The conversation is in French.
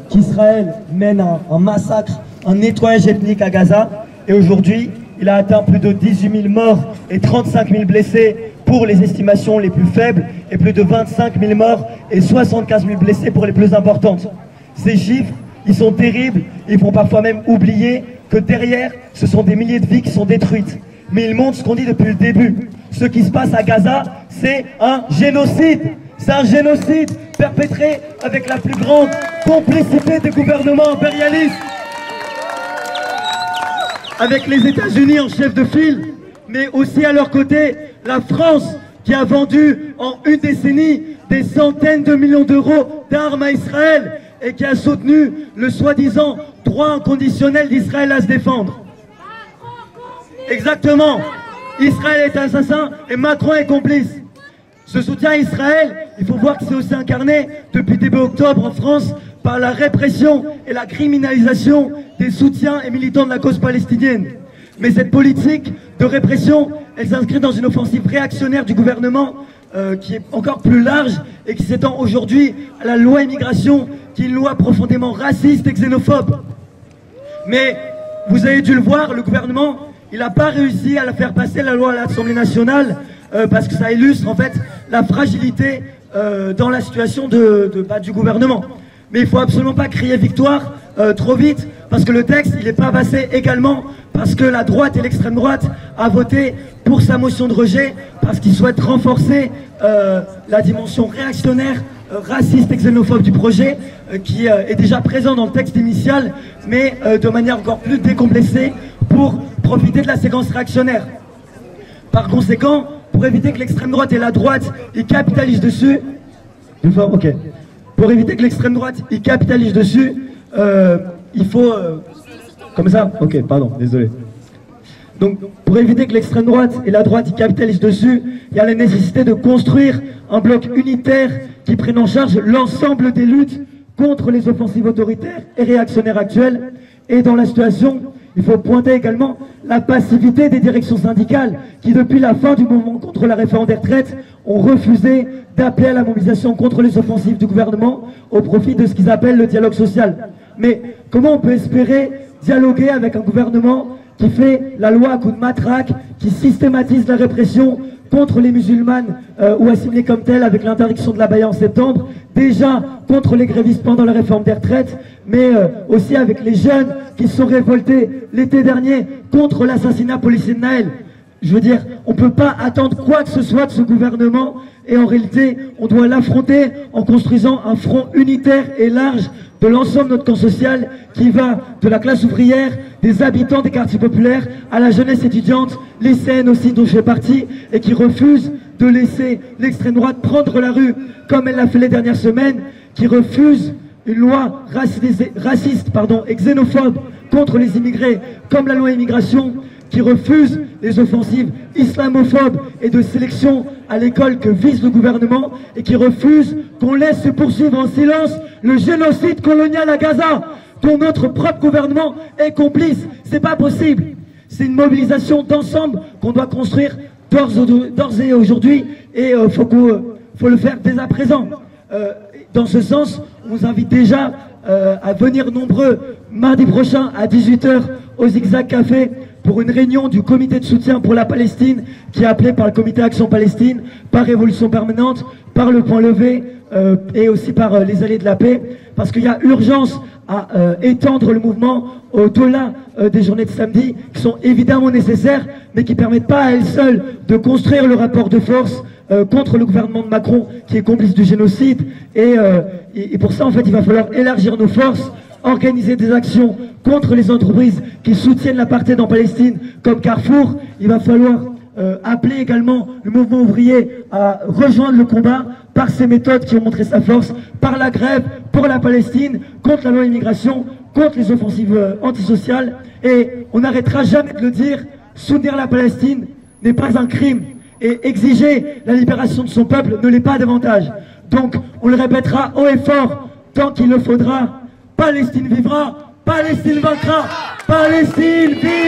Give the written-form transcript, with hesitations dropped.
qu'Israël mène un massacre, un nettoyage ethnique à Gaza. Et aujourd'hui, il a atteint plus de 18 000 morts et 35 000 blessés pour les estimations les plus faibles, et plus de 25 000 morts et 75 000 blessés pour les plus importantes. Ces chiffres, ils sont terribles, ils font parfois même oublier que derrière, ce sont des milliers de vies qui sont détruites. Mais ils montrent ce qu'on dit depuis le début. Ce qui se passe à Gaza, c'est un génocide. C'est un génocide perpétré avec la plus grande complicité des gouvernements impérialistes, avec les États-Unis en chef de file, mais aussi à leur côté la France, qui a vendu en une décennie des centaines de millions d'euros d'armes à Israël et qui a soutenu le soi-disant droit inconditionnel d'Israël à se défendre. Exactement. Israël est assassin et Macron est complice. Ce soutien à Israël, il faut voir que c'est aussi incarné depuis début octobre en France par la répression et la criminalisation des soutiens et militants de la cause palestinienne. Mais cette politique de répression, elle s'inscrit dans une offensive réactionnaire du gouvernement qui est encore plus large et qui s'étend aujourd'hui à la loi immigration, qui est une loi profondément raciste et xénophobe. Mais vous avez dû le voir, le gouvernement, il n'a pas réussi à la faire passer, la loi, à l'Assemblée nationale, parce que ça illustre en fait la fragilité dans la situation du gouvernement. Mais il ne faut absolument pas crier victoire trop vite, parce que le texte, il n'est pas passé également parce que la droite et l'extrême droite a voté pour sa motion de rejet, parce qu'ils souhaitent renforcer la dimension réactionnaire, raciste et xénophobe du projet, qui est déjà présent dans le texte initial, mais de manière encore plus décomplexée pour profiter de la séquence réactionnaire. Par conséquent, pour éviter que l'extrême droite et la droite y capitalisent dessus, pour éviter que l'extrême droite y capitalise dessus, il faut... comme ça? Ok, pardon, désolé. Donc, pour éviter que l'extrême droite et la droite y capitalisent dessus, il y a la nécessité de construire un bloc unitaire qui prenne en charge l'ensemble des luttes contre les offensives autoritaires et réactionnaires actuelles. Et dans la situation, il faut pointer également la passivité des directions syndicales qui, depuis la fin du mouvement contre la réforme des retraites, ont refusé d'appeler à la mobilisation contre les offensives du gouvernement au profit de ce qu'ils appellent le dialogue social. Mais comment on peut espérer dialoguer avec un gouvernement qui fait la loi à coups de matraque, qui systématise la répression contre les musulmanes ou assimilées comme telles avec l'interdiction de l'abaya en septembre, déjà contre les grévistes pendant la réforme des retraites, mais aussi avec les jeunes qui se sont révoltés l'été dernier contre l'assassinat policier de Naël. Je veux dire, on ne peut pas attendre quoi que ce soit de ce gouvernement, et en réalité, on doit l'affronter en construisant un front unitaire et large de l'ensemble de notre camp social qui va de la classe ouvrière, des habitants des quartiers populaires, à la jeunesse étudiante, lycéenne aussi dont je fais partie, et qui refuse de laisser l'extrême droite prendre la rue comme elle l'a fait les dernières semaines, qui refuse une loi raciste et xénophobe contre les immigrés comme la loi immigration, qui refuse les offensives islamophobes et de sélection à l'école que vise le gouvernement, et qui refuse qu'on laisse se poursuivre en silence le génocide colonial à Gaza, dont notre propre gouvernement est complice. C'est pas possible. C'est une mobilisation d'ensemble qu'on doit construire d'ores et aujourd'hui, et faut le faire dès à présent. Dans ce sens, on vous invite déjà à venir nombreux mardi prochain à 18 h au Zigzag Café pour une réunion du comité de soutien pour la Palestine, qui est appelé par le comité Action Palestine, par Révolution Permanente, par le Point Levé et aussi par les Alliés de la Paix, parce qu'il y a urgence à étendre le mouvement au-delà des journées de samedi, qui sont évidemment nécessaires, mais qui ne permettent pas à elles seules de construire le rapport de force contre le gouvernement de Macron, qui est complice du génocide. Et pour ça, en fait, il va falloir élargir nos forces, organiser des actions contre les entreprises qui soutiennent l'apartheid en Palestine, comme Carrefour. Il va falloir appeler également le mouvement ouvrier à rejoindre le combat par ces méthodes qui ont montré sa force, par la grève pour la Palestine, contre la loi immigration, contre les offensives antisociales. Et on n'arrêtera jamais de le dire, soutenir la Palestine n'est pas un crime, et exiger la libération de son peuple ne l'est pas davantage. Donc on le répétera haut et fort tant qu'il le faudra. Palestine vivra, Palestine vaincra, Palestine vivra.